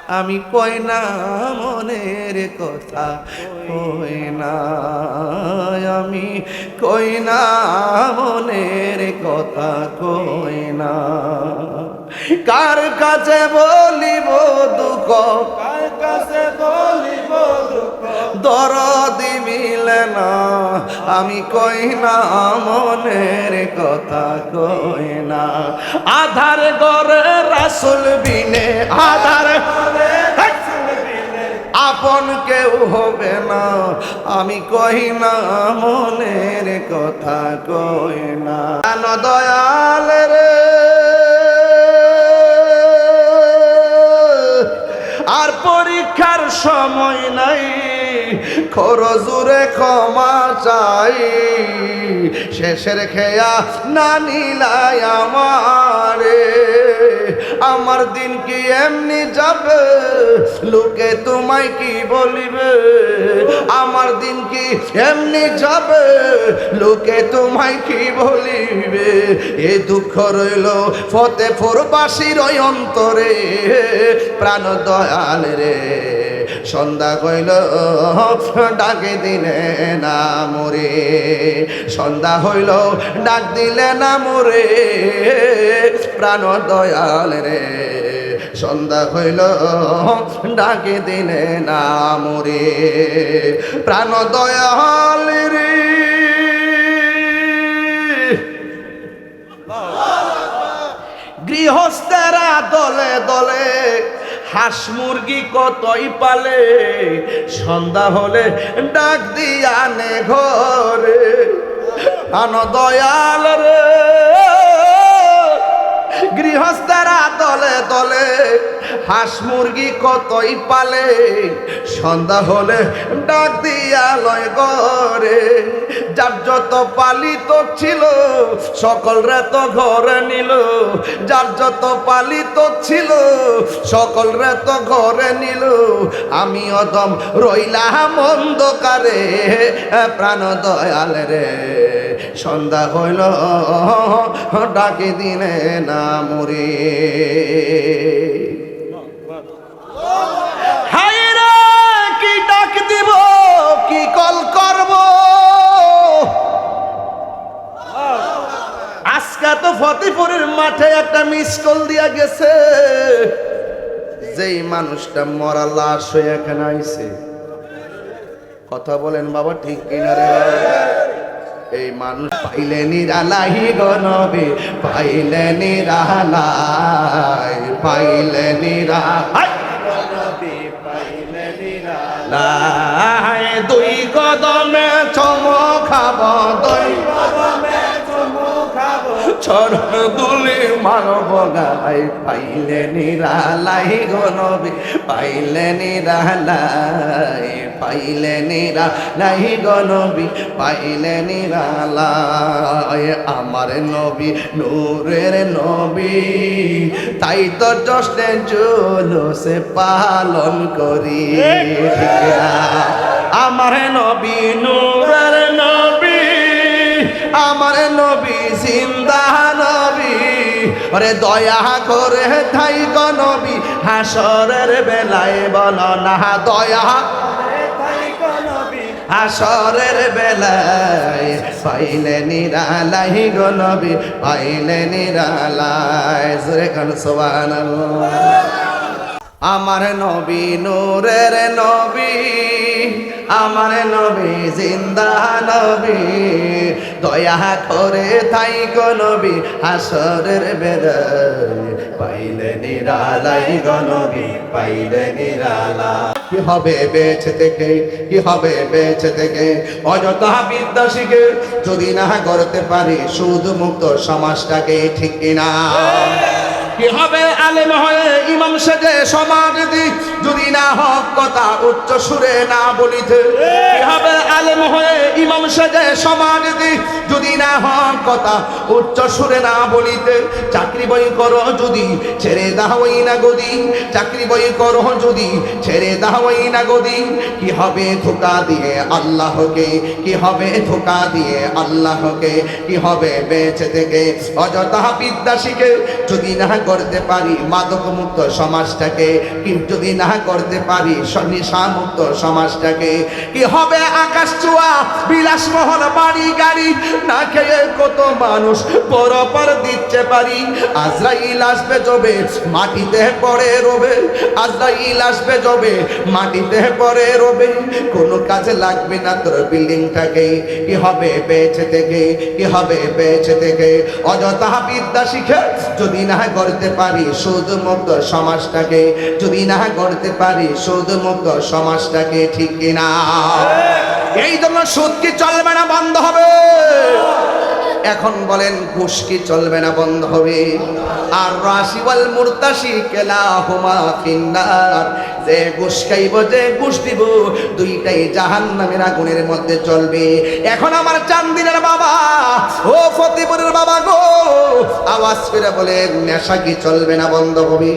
আমি কই না মনের কথা, কই না আমি, কই না মনের কথা, কই না। কার কাছে বলিব দুঃখ, কার কাছে বলিব দুঃখ, দরদি মিলে না। আমি কই না মনের কথা, কই না। আধার ঘরে রাসূল বিনে, আধার ঘরে রাসূল বিনে আপন কেউ হবে না। আমি কই না মনের কথা, কই না। কেন দয়াল রে আর পরীক্ষার সময় নাই, খরজুরে ক্ষমা চাই। শেষের খেয়া না নিলাই আমারে, আমার দিন কি এমনি যাবে, লোকে তোমায় কি বলিবে। আমার দিন কি এমনি যাবে, লোকে তোমায় কি বলিবে। এ দুঃখ রইল ফতেপুরবাসীর ওই অন্তরে, প্রাণ দয়াল রে সন্ধ্যা হইল ডাকে দিলে না মোরে, সন্ধ্যা হইল ডাক দিলে না মোরে, প্রাণ দয়াল রে সন্ধ্যা হইল ডাকে দিলে না মোরে, প্রাণ দয়াল রে। গৃহস্থেরা দলে দলে হাঁস মুরগি কতই পালে, সন্ধ্যা হলে ডাক দিয়া নে ঘরে, আন দয়াল রে। গৃহস্থেরা দলে দলে হাঁস মুরগি কতই পালে, সন্ধ্যা হলে ডাক দিয়া লয় ঘরে। যার যত পালিত ছিল সকলরে তো ঘরে নিল, যার যত পালিত ছিল সকলরে তো ঘরে নিল। আমি অদম রইলাম অন্ধকারে, প্রাণ দয়াল রে সন্ধ্যা হইল ডাকে দিনে না মরে। হায় রে কি ডাক দিব, কি কল করব। আজকে তো ফতেপুরের মাঠে একটা মিস কল দিয়া গেছে, যেই মানুষটা মরা লাশ হয়ে এখানে আইছে। কথা বলেন বাবা, ঠিক কিনা রে? এই মানুষ পাইলে নিরালাই গো নবী, পাইলে নিরালাই, পাইলে নিরালাই, পাইলে নিরালা লাই দুই কদমে চমকাব, দুই কদমে চুমু খাবো, চরণ দুলি মানব গাই। পাইলে নিরালাই গো নবী, পাইলে নিরালাই, পাইলে নিরালাই গো নবী, পাইলে নিরালাই। আমার নবী নূরের নবী, তাই তো জশ্নে জুলুসে পালন করি। আমার নবী নূরের নবী, আমার নবী জিন্দা নবী, ওরে দয়া করে তাই গো নবী হাসরের বেলায় বলো না দয়া, হাসরের বেলায় পাইলে নিরালাই গো নবী, পাইলে নিরালাই। জোরে কান সুবহানাল্লাহ। আমার নবী নূরের নবী, আমার নবী জিন্দা নবী, দয়া করে তাই গো নবী হাসরের বেলায় পাইলে নিরালাই গো নবী, পাইলে নিরালাই। কি হবে বেঁচে থেকে, কি হবে বেঁচে থেকে অযথা বিদ্যা শিখে, যদি না করতে পারি সুদ মুক্ত সমাজটাকে, ঠিক কিনা? কি হবে আলেম হয়ে ইমাম সেজে সমাজ দি, যদি না হক কথা উচ্চ সুরে না বলিতে। কি হবে আলেম হয়ে ইমাম সেজে সমাজ দি, যদি না হক কথা উচ্চ সুরে না বলিতে। চাকরি বই করো যদি ছেড়ে দাওই না গদি, চাকরি বই করো যদি ছেড়ে দাওই না গদি। কি হবে ধোঁকা দিয়ে আল্লাহকে, কি হবে ধোঁকা দিয়ে আল্লাহকে। কি হবে বেঁচে থেকে অযথা বিদ্যা শিখে, যদি না করতে পারি মাদক মুক্ত সমাজটাকে, কিন্তু যদি না করতে পারি নেশা মুক্ত সমাজটাকে, কি হবে আকাশ ছোঁয়া বিলাসমহল বাড়ি গাড়ি, না খেয়ে কত মানুষ পরপর দিচ্ছে পারি। আজরাইল আসবে যবে মাটিতে পড়ে রবে, আজরাইল আসবে যবে মাটিতে পড়ে রবে, কোনো কাজে লাগবে না তোর বিল্ডিংটাকে, কি হবে বেঁচে থেকে, কি হবে বেঁচে থেকে? অযথা বিদ্যা শিখে যদি না করতে পারি সুদ মুক্ত সমাজটাকে, যদি না করতে পারি সুদ মুক্ত সমাজটাকে, ঠিক কিনা? এই জন্য সুদ কি চলবে না বন্ধ হবে? এখন বলেন ঘুষ কি চলবে না বন্ধ হবে? আর রাশি ওয়াল মুরতাশি কেলাহুমা ফিন্নার, যে ঘুষ খাইব যে ঘুষ দিব দুইটাই জাহান্নামের আগুনের মধ্যে চলবে। এখন আমার চান্দিনের বাবা ও ফতিপুরের বাবা গো, আওয়াজ করে বলেন নেশা কি চলবে না বন্ধ হবে?